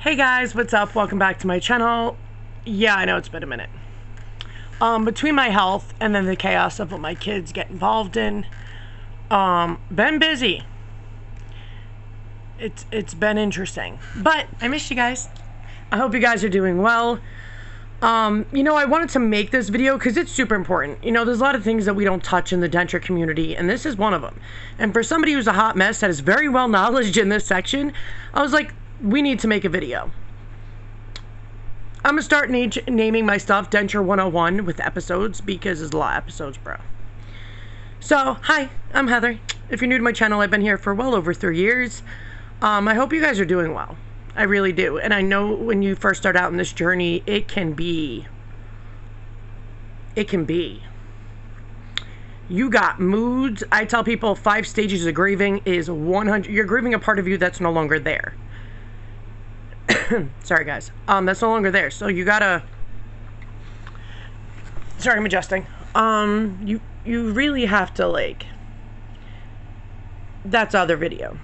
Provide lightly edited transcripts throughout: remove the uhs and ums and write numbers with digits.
Hey guys, what's up? Welcome back to my channel. Yeah, I know it's been a minute. Between my health and then the chaos of what my kids get involved in, been busy. It's been interesting, but I missed you guys. I hope you guys are doing well. I wanted to make this video because it's super important. There's a lot of things that we don't touch in the denture community, and this is one of them. And for somebody who's a hot mess that is very well knowledge in this section, I was like, we need to make a video. I'm gonna start naming my stuff Denture 101 with episodes because there's a lot of episodes, bro. So, hi, I'm Heather. If you're new to my channel, I've been here for well over 3 years. I hope you guys are doing well. I really do. And I know when you first start out in this journey, it can be. You got moods. I tell people 5 stages of grieving is 100. You're grieving a part of you that's no longer there. Sorry guys, that's no longer there, so you gotta, sorry, I'm adjusting. You really have to, like, that's other video,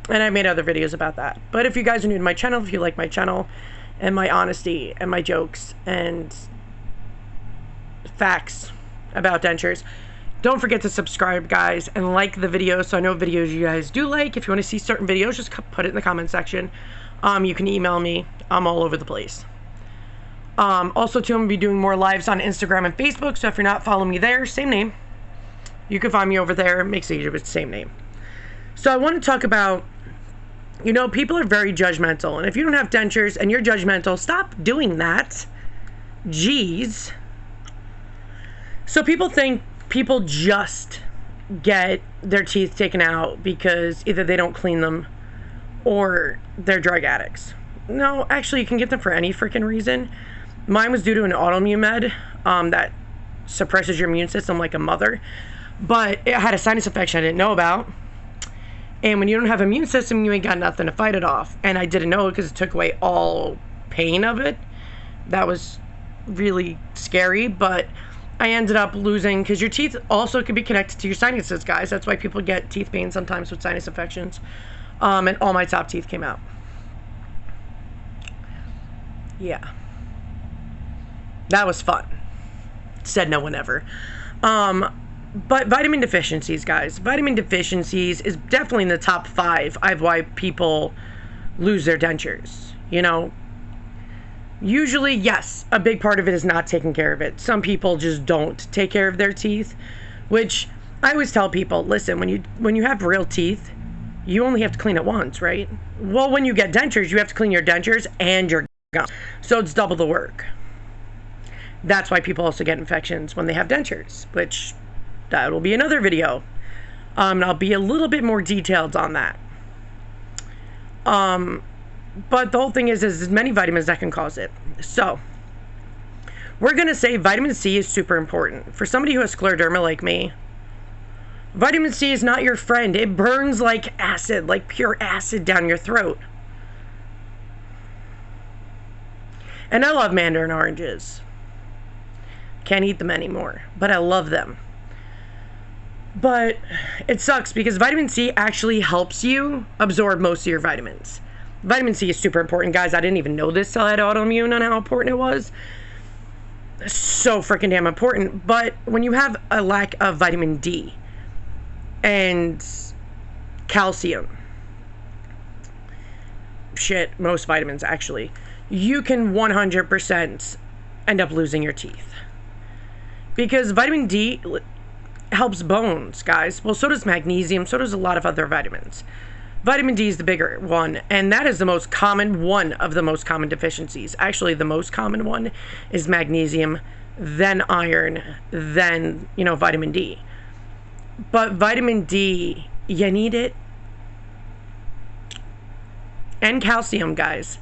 and I made other videos about that. But if you guys are new to my channel, if you like my channel and my honesty and my jokes and facts about dentures, don't forget to subscribe, guys, and like the video so I know videos you guys do like. If you want to see certain videos, just put it in the comment section. You can email me. I'm all over the place. Also, too, I'm going to be doing more lives on Instagram and Facebook, so if you're not following me there, same name. You can find me over there. It makes it easier, but it's the same name. So I want to talk about, people are very judgmental, and if you don't have dentures and you're judgmental, stop doing that. Jeez. So people think people just get their teeth taken out because either they don't clean them or they're drug addicts. No, actually, you can get them for any freaking reason. Mine was due to an autoimmune med that suppresses your immune system like a mother. But it had a sinus infection I didn't know about. And when you don't have an immune system, you ain't got nothing to fight it off. And I didn't know it because it took away all pain of it. That was really scary, but I ended up losing, because your teeth also could be connected to your sinuses, guys. That's why people get teeth pain sometimes with sinus infections. And all my top teeth came out. Yeah. That was fun. Said no one ever. But vitamin deficiencies, guys. Vitamin deficiencies is definitely in the top 5 of why people lose their dentures. Usually, yes, a big part of it is not taking care of it. Some people just don't take care of their teeth, which I always tell people, listen, when you have real teeth, you only have to clean it once, right? Well, when you get dentures, you have to clean your dentures and your gums. So it's double the work. That's why people also get infections when they have dentures, which that will be another video. And I'll be a little bit more detailed on that. But the whole thing is there's many vitamins that can cause it. So we're going to say vitamin C is super important. For somebody who has scleroderma like me, vitamin C is not your friend. It burns like acid, like pure acid down your throat. And I love mandarin oranges. Can't eat them anymore, but I love them. But it sucks because vitamin C actually helps you absorb most of your vitamins. Vitamin C is super important, guys. I didn't even know this till I had autoimmune and how important it was. So freaking damn important. But when you have a lack of vitamin D and calcium, most vitamins actually, you can 100% end up losing your teeth. Because vitamin D helps bones, guys. Well, so does magnesium, so does a lot of other vitamins. Vitamin D is the bigger one, and that is the most common, one of the most common deficiencies. Actually, the most common one is magnesium, then iron, then, vitamin D. But vitamin D, you need it. And calcium, guys.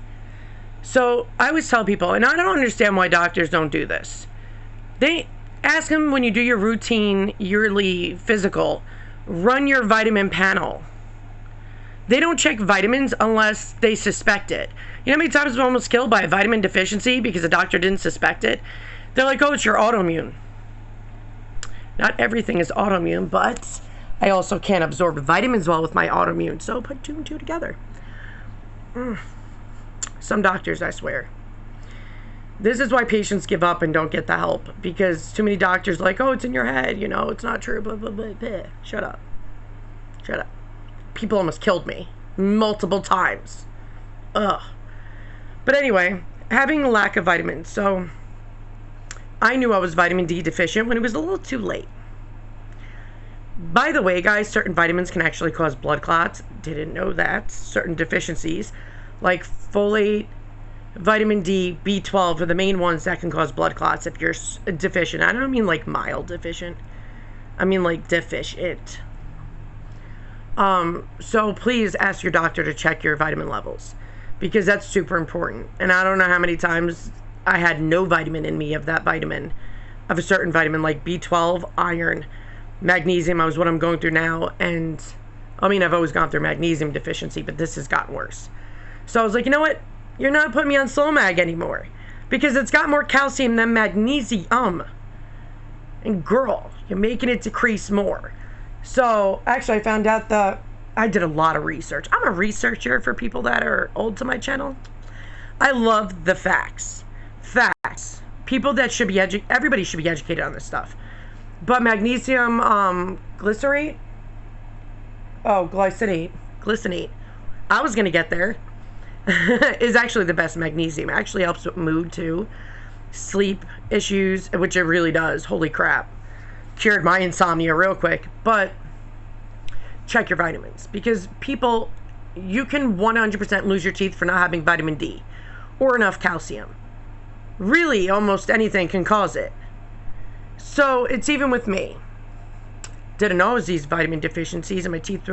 So I always tell people, and I don't understand why doctors don't do this. They ask them when you do your routine yearly physical, run your vitamin panel. They don't check vitamins unless they suspect it. You know how many times I'm almost killed by a vitamin deficiency because the doctor didn't suspect it? They're like, oh, it's your autoimmune. Not everything is autoimmune, but I also can't absorb vitamins well with my autoimmune. So put 2 and 2 together. Some doctors, I swear. This is why patients give up and don't get the help, because too many doctors are like, oh, it's in your head, you know, it's not true, blah, blah, blah, blah. Shut up. Shut up. People almost killed me multiple times. Ugh. But anyway, having a lack of vitamins. So I knew I was vitamin D deficient when it was a little too late. By the way, guys, certain vitamins can actually cause blood clots. Didn't know that. Certain deficiencies like folate, vitamin D, B12 are the main ones that can cause blood clots if you're deficient. I don't mean like mild deficient. I mean like deficient. So please ask your doctor to check your vitamin levels, because that's super important. And I don't know how many times I had no vitamin in me of that vitamin, of a certain vitamin like B12, iron, magnesium. I was what I'm going through now. And I mean, I've always gone through magnesium deficiency, but this has gotten worse. So I was like, you know what? You're not putting me on slow mag anymore, because it's got more calcium than magnesium. And girl, you're making it decrease more. So actually I found out that I did a lot of research. I'm a researcher for people that are old to my channel. I love the facts. Facts. People that should be everybody should be educated on this stuff. But magnesium glycinate. I was going to get there. Is actually the best magnesium. It actually helps with mood too. Sleep issues, which it really does. Holy crap. Cured my insomnia real quick. But check your vitamins, because people, you can 100% lose your teeth for not having vitamin D or enough calcium. Really, almost anything can cause it. So it's even with me. Didn't know it was these vitamin deficiencies, and my teeth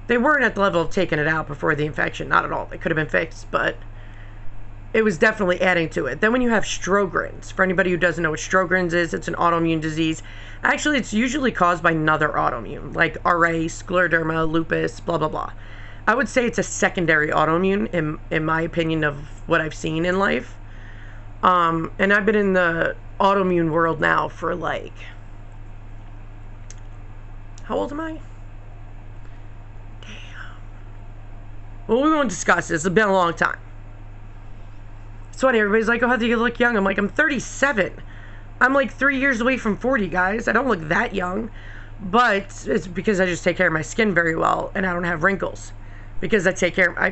they weren't at the level of taking it out before the infection. Not at all. They could have been fixed, but it was definitely adding to it. Then when you have Sjogren's, for anybody who doesn't know what Sjogren's is, it's an autoimmune disease. Actually, it's usually caused by another autoimmune, like RA, scleroderma, lupus, blah, blah, blah. I would say it's a secondary autoimmune, in my opinion, of what I've seen in life. And I've been in the autoimmune world now for like, how old am I? Damn. Well, we won't discuss this. It's been a long time. So everybody's like, oh, how do you look young? I'm like, I'm 37. I'm like 3 years away from 40, guys. I don't look that young. But it's because I just take care of my skin very well, and I don't have wrinkles. Because I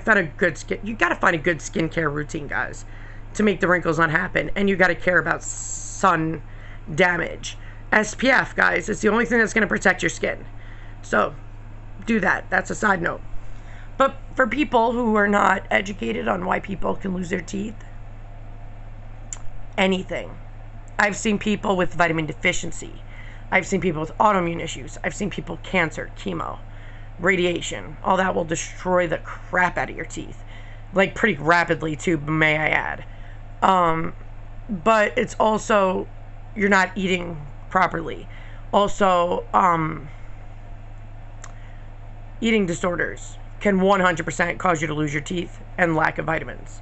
found a good skin. You got to find a good skincare routine, guys, to make the wrinkles not happen. And you got to care about sun damage. SPF, guys, it's the only thing that's going to protect your skin. So do that. That's a side note. But for people who are not educated on why people can lose their teeth, anything. I've seen people with vitamin deficiency. I've seen people with autoimmune issues. I've seen people with cancer, chemo, radiation. All that will destroy the crap out of your teeth. Like pretty rapidly too, may I add. But it's also, you're not eating properly. Also, eating disorders can 100% cause you to lose your teeth, and lack of vitamins.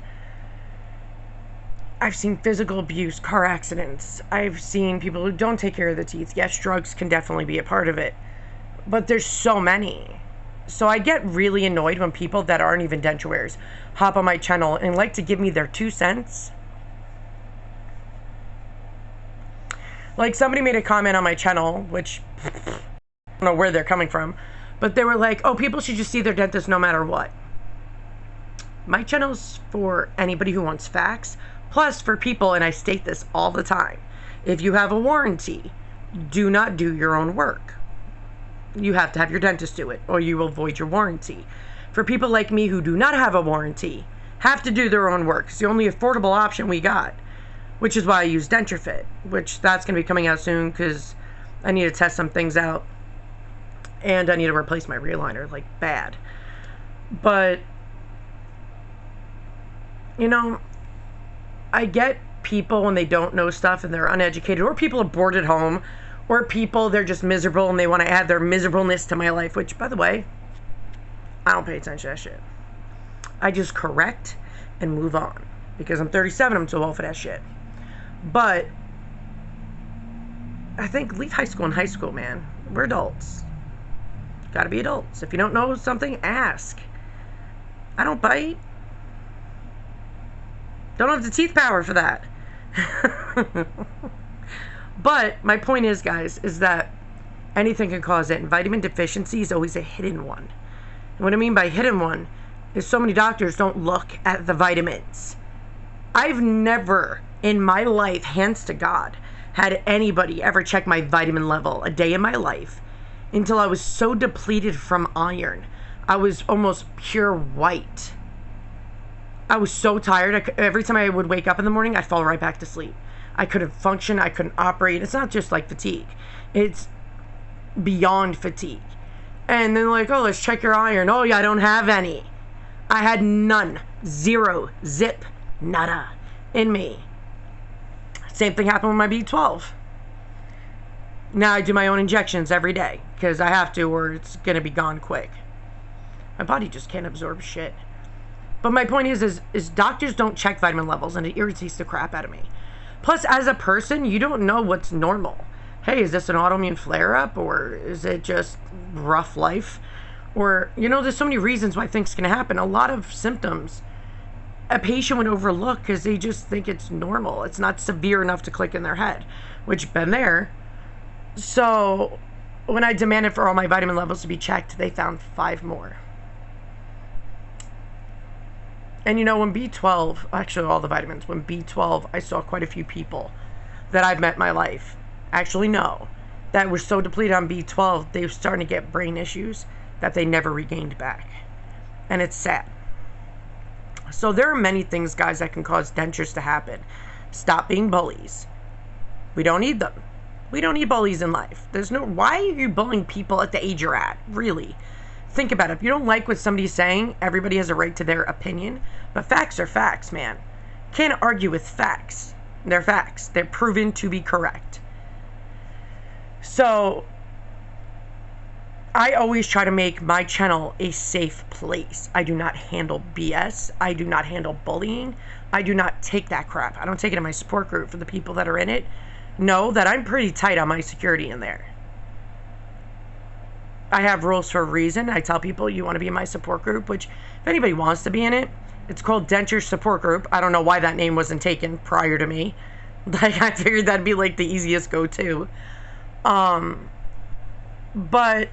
I've seen physical abuse, car accidents. I've seen people who don't take care of the teeth. Yes, drugs can definitely be a part of it, but there's so many. So I get really annoyed when people that aren't even denture wearers hop on my channel and like to give me their 2 cents. Like, somebody made a comment on my channel, which I don't know where they're coming from, but they were like, oh, people should just see their dentist no matter what. My channel's for anybody who wants facts. Plus, for people, and I state this all the time, if you have a warranty, do not do your own work. You have to have your dentist do it, or you will void your warranty. For people like me who do not have a warranty, have to do their own work. It's the only affordable option we got, which is why I use Denture Fit, which that's going to be coming out soon, because I need to test some things out, and I need to replace my rear liner, like, bad. But, you know, I get people when they don't know stuff and they're uneducated, or people are bored at home, or people, they're just miserable and they want to add their miserableness to my life, which, by the way, I don't pay attention to that shit. I just correct and move on, because I'm 37, I'm too old for that shit. But I think leave high school, man. We're adults. Gotta be adults. If you don't know something, ask. I don't bite. Don't have the teeth power for that. But my point is, guys, is that anything can cause it. And vitamin deficiency is always a hidden one. And what I mean by hidden one is so many doctors don't look at the vitamins. I've never in my life, hands to God, had anybody ever check my vitamin level a day in my life until I was so depleted from iron. I was almost pure white. I was so tired. Every time I would wake up in the morning, I'd fall right back to sleep. I couldn't function. I couldn't operate. It's not just like fatigue. It's beyond fatigue. And then like, oh, let's check your iron. Oh, yeah, I don't have any. I had none. Zero. Zip. Nada. In me. Same thing happened with my B12. Now I do my own injections every day because I have to or it's going to be gone quick. My body just can't absorb shit. But my point is doctors don't check vitamin levels, and it irritates the crap out of me. Plus, as a person, you don't know what's normal. Hey, is this an autoimmune flare-up, or is it just rough life? Or, you know, there's so many reasons why things can happen. A lot of symptoms a patient would overlook because they just think it's normal. It's not severe enough to click in their head, which been there. So when I demanded for all my vitamin levels to be checked, they found 5 more. And you know, when B12, actually all the vitamins, when B12, I saw quite a few people that I've met in my life actually know that were so depleted on B12, they were starting to get brain issues that they never regained back. And it's sad. So there are many things, guys, that can cause dentures to happen. Stop being bullies. We don't need them. We don't need bullies in life. There's no, why are you bullying people at the age you're at? Really? Think about it. If you don't like what somebody's saying, everybody has a right to their opinion. But facts are facts, man. Can't argue with facts. They're facts. They're proven to be correct. So I always try to make my channel a safe place. I do not handle BS. I do not handle bullying. I do not take that crap. I don't take it in my support group. For the people that are in it, know that I'm pretty tight on my security in there. I have rules for a reason. I tell people you want to be in my support group, which if anybody wants to be in it, it's called Denture Support Group. I don't know why that name wasn't taken prior to me. Like, I figured that'd be like the easiest go-to. But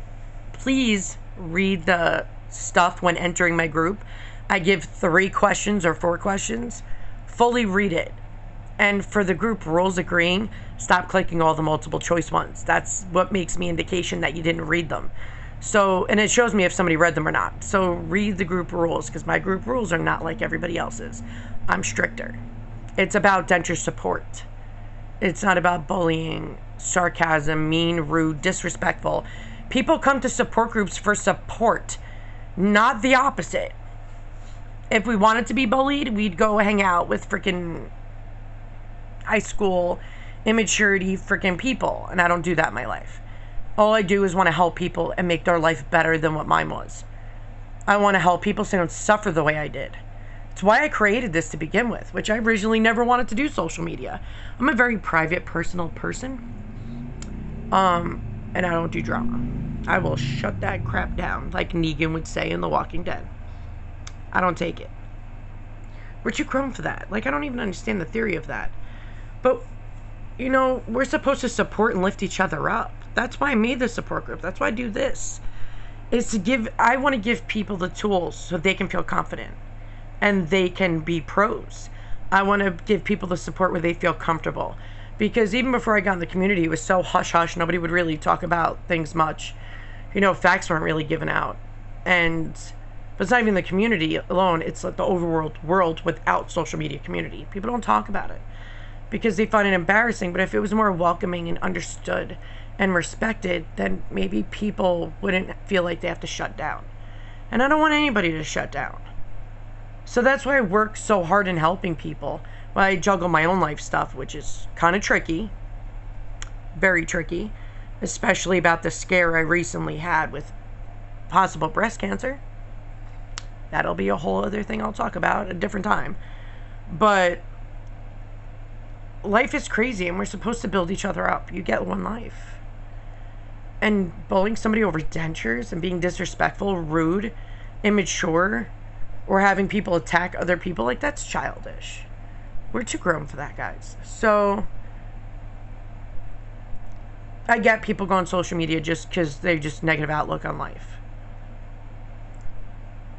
please read the stuff when entering my group. I give 3 questions or 4 questions. Fully read it. And for the group rules agreeing, stop clicking all the multiple choice ones. That's what makes me indication that you didn't read them. So, and it shows me if somebody read them or not. So read the group rules, because my group rules are not like everybody else's. I'm stricter. It's about denture support. It's not about bullying, sarcasm, mean, rude, disrespectful. People come to support groups for support, not the opposite. If we wanted to be bullied, we'd go hang out with freaking high school immaturity freaking people, and I don't do that in my life. All I do is want to help people and make their life better than what mine was. I want to help people so they don't suffer the way I did. It's why I created this to begin with, which I originally never wanted to do social media. I'm a very private, personal person. And I don't do drama. I will shut that crap down, like Negan would say in The Walking Dead. I don't take it. We're too grown for that. Like, I don't even understand the theory of that. But, you know, we're supposed to support and lift each other up. That's why I made this support group. That's why I do this. Is to give, I want to give people the tools so they can feel confident and they can be pros. I want to give people the support where they feel comfortable. Because even before I got in the community, it was so hush-hush. Nobody would really talk about things much. You know, facts weren't really given out. And, but it's not even the community alone. It's like the overall world without social media community. People don't talk about it because they find it embarrassing. But if it was more welcoming and understood and respected, then maybe people wouldn't feel like they have to shut down. And I don't want anybody to shut down. So that's why I work so hard in helping people. While I juggle my own life stuff, which is kind of tricky. Very tricky. Especially about the scare I recently had with possible breast cancer. That'll be a whole other thing I'll talk about at a different time. But life is crazy and we're supposed to build each other up. You get one life. And bullying somebody over dentures and being disrespectful, rude, immature, or having people attack other people, like, that's childish. We're too grown for that, guys. So I get people go on social media just because they just negative outlook on life.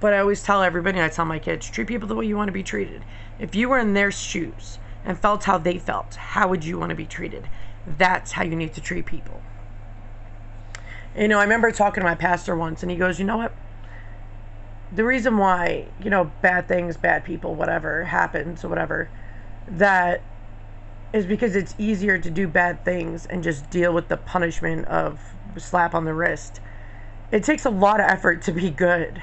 But I always tell everybody, I tell my kids, treat people the way you want to be treated. If you were in their shoes and felt how they felt, how would you want to be treated? That's how you need to treat people. You know, I remember talking to my pastor once, and he goes, you know what? The reason why, you know, bad things, bad people, whatever happens or whatever, that is because it's easier to do bad things and just deal with the punishment of a slap on the wrist. It takes a lot of effort to be good.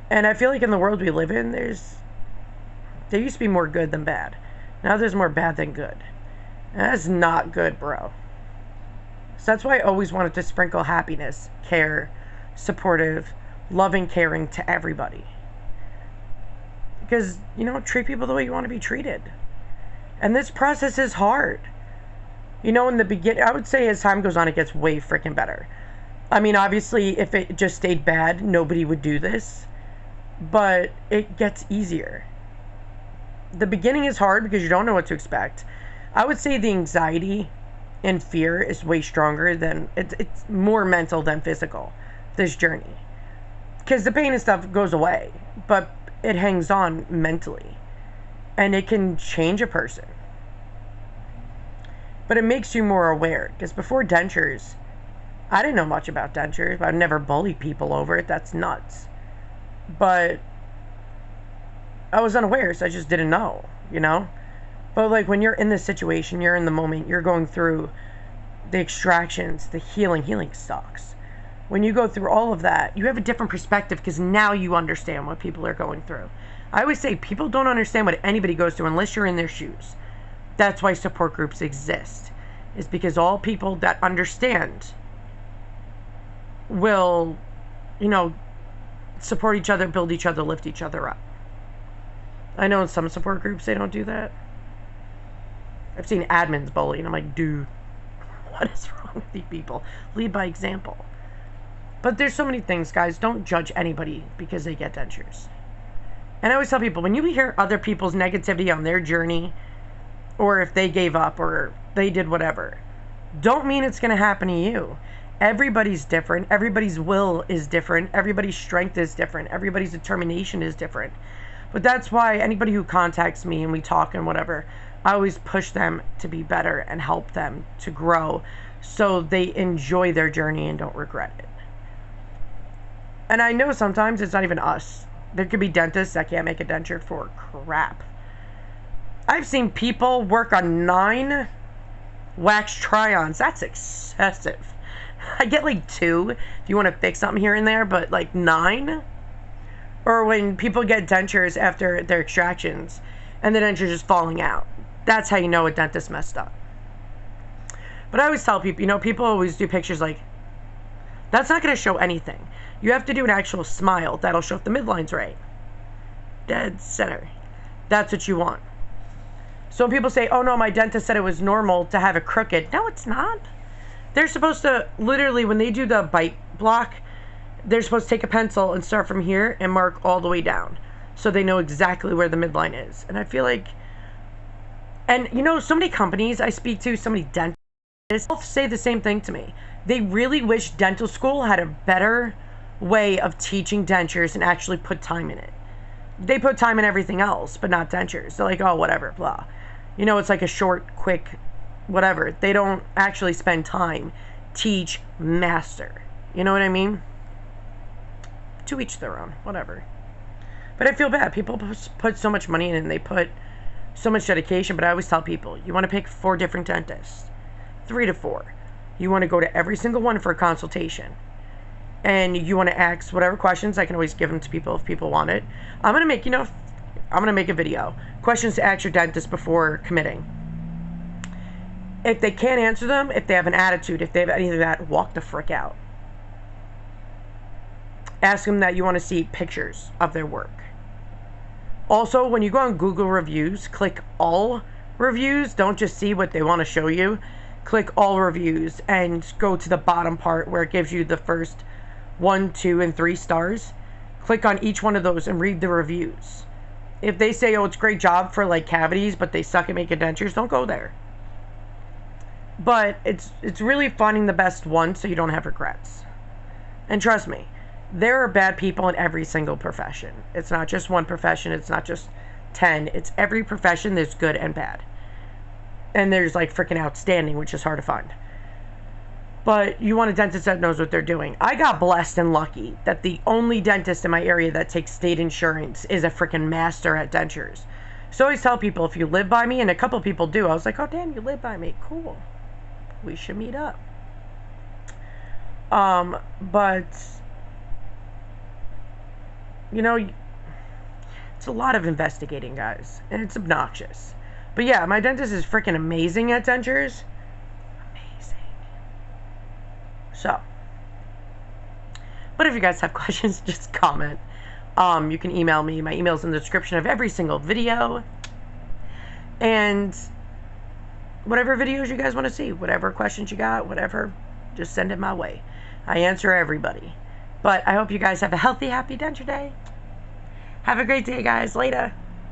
And I feel like in the world we live in, there used to be more good than bad. Now there's more bad than good. And that's not good, bro. So that's why I always wanted to sprinkle happiness, care, supportive, loving, caring to everybody. Because, you know, treat people the way you want to be treated. And this process is hard. You know, in the beginning, I would say as time goes on, it gets way freaking better. I mean, obviously, if it just stayed bad, nobody would do this. But it gets easier. The beginning is hard because you don't know what to expect. I would say the anxiety and fear is way stronger than, it's more mental than physical, this journey. Because the pain and stuff goes away, but it hangs on mentally. And it can change a person. But it makes you more aware. Because before dentures, I didn't know much about dentures. But I'd never bullied people over it. That's nuts. But I was unaware, so I just didn't know, you know? But like when you're in this situation, you're in the moment, you're going through the extractions, the healing. Healing sucks. When you go through all of that, you have a different perspective because now you understand what people are going through. I always say people don't understand what anybody goes through unless you're in their shoes. That's why support groups exist. Is because all people that understand will, you know, support each other, build each other, lift each other up. I know in some support groups they don't do that. I've seen admins bully, and I'm like, dude, what is wrong with these people? Lead by example. But there's so many things, guys. Don't judge anybody because they get dentures. And I always tell people, when you hear other people's negativity on their journey, or if they gave up, or they did whatever, don't mean it's going to happen to you. Everybody's different. Everybody's will is different. Everybody's strength is different. Everybody's determination is different. But that's why anybody who contacts me and we talk and whatever, I always push them to be better and help them to grow so they enjoy their journey and don't regret it. And I know sometimes it's not even us. There could be dentists that can't make a denture for crap. I've seen people work on 9 wax try-ons. That's excessive. I get like 2 if you want to fix something here and there, but like 9? Or when people get dentures after their extractions and the denture's just falling out. That's how you know a dentist messed up. But I always tell people, you know, people always do pictures like, that's not going to show anything. You have to do an actual smile that'll show if the midline's right. Dead center. That's what you want. So when people say, oh no, my dentist said it was normal to have it crooked. No, it's not. They're supposed to, literally, when they do the bite block, they're supposed to take a pencil and start from here and mark all the way down. So they know exactly where the midline is. And I feel like, and you know, so many companies I speak to, so many dentists, all say the same thing to me. They really wish dental school had a better way of teaching dentures and actually put time in it. They put time in everything else, but not dentures. They're like, oh, whatever, blah. You know, it's like a short, quick, whatever. They don't actually spend time, teach, master. You know what I mean? To each their own, whatever. But I feel bad. People put so much money in and they put so much dedication, but I always tell people, you want to pick 4 different dentists. 3 to 4. You want to go to every single one for a consultation. And you want to ask whatever questions. I can always give them to people if people want it. I'm going to make, you know, I'm going to make a video. Questions to ask your dentist before committing. If they can't answer them, if they have an attitude, if they have any of that, walk the frick out. Ask them that you want to see pictures of their work. Also, when you go on Google reviews, click all reviews. Don't just see what they want to show you. Click all reviews and go to the bottom part where it gives you the first 1, 2, and 3 stars. Click on each one of those and read the reviews. If they say, oh, it's a great job for like cavities, but they suck at making dentures, don't go there. But it's really finding the best one so you don't have regrets. And trust me, there are bad people in every single profession. It's not just one profession. It's not just 10. It's every profession. There's good and bad. And there's like freaking outstanding, which is hard to find. But you want a dentist that knows what they're doing. I got blessed and lucky that the only dentist in my area that takes state insurance is a freaking master at dentures. So I always tell people, if you live by me, and a couple people do, I was like, oh damn, you live by me. Cool. We should meet up. But you know, it's a lot of investigating, guys, and it's obnoxious. But yeah, my dentist is freaking amazing at dentures. Amazing. So, but if you guys have questions, just comment. You can email me. My email's in the description of every single video. And whatever videos you guys want to see, whatever questions you got, whatever, just send it my way. I answer everybody. But I hope you guys have a healthy, happy denture day. Have a great day, guys. Later.